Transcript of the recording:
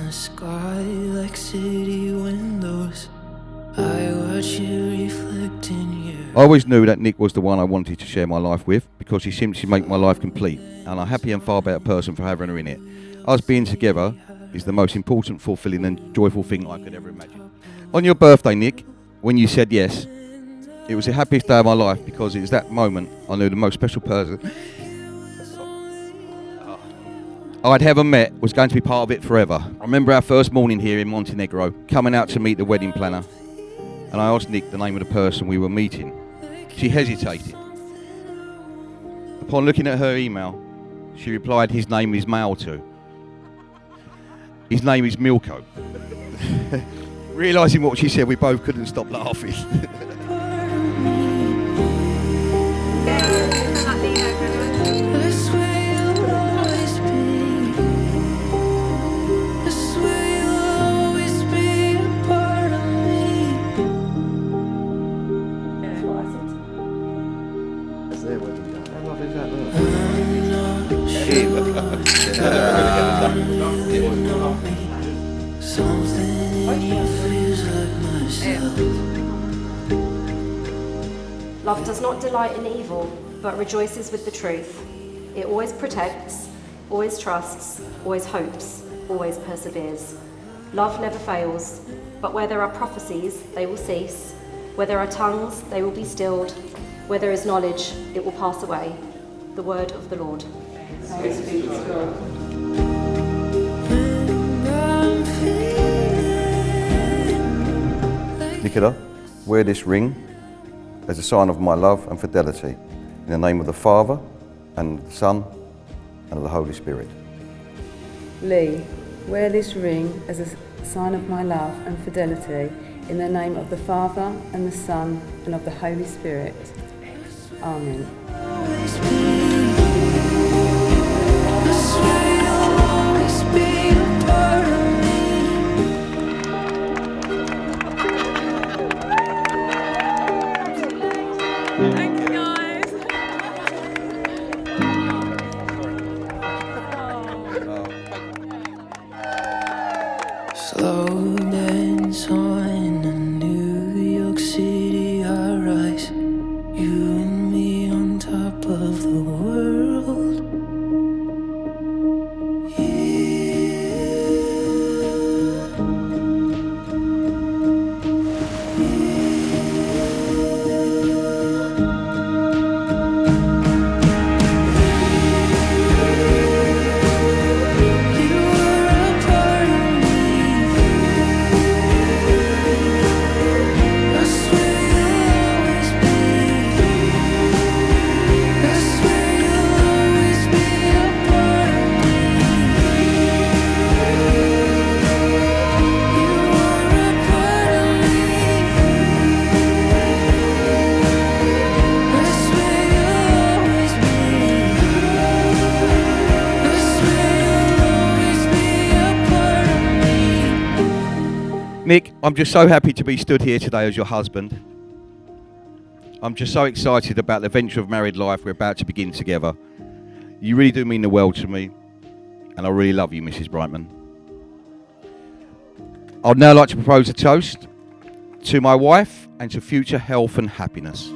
the sky like city windows. I watch you reflect in you. I always knew that Nick was the one I wanted to share my life with because he seemed to make my life complete, and I'm a happy and far better person for having her in it. Us being together is the most important, fulfilling and joyful thing I could ever imagine. On your birthday, Nick, when you said yes, it was the happiest day of my life because it was that moment I knew the most special person I'd ever met was going to be part of it forever. I remember our first morning here in Montenegro, coming out to meet the wedding planner, and I asked Nick the name of the person we were meeting. She hesitated. Upon looking at her email, she replied his name is male too. His name is Milko. Realising what she said, we both couldn't stop laughing. Love does not delight in evil, but rejoices with the truth. It always protects, always trusts, always hopes, always perseveres. Love never fails, but where there are prophecies, they will cease. Where there are tongues, they will be stilled. Where there is knowledge, it will pass away. The word of the Lord. Thanks be to God. Nicola, wear this ring as a sign of my love and fidelity, in the name of the Father, and the Son, and of the Holy Spirit. Lee, wear this ring as a sign of my love and fidelity, in the name of the Father, and the Son, and of the Holy Spirit. Amen. Thanks, guys. Slow dance on a New York City high rise. You and me on top of the world. Nick, I'm just so happy to be stood here today as your husband. I'm just so excited about the venture of married life we're about to begin together. You really do mean the world to me, and I really love you, Mrs. Brightman. I'd now like to propose a toast to my wife and to future health and happiness.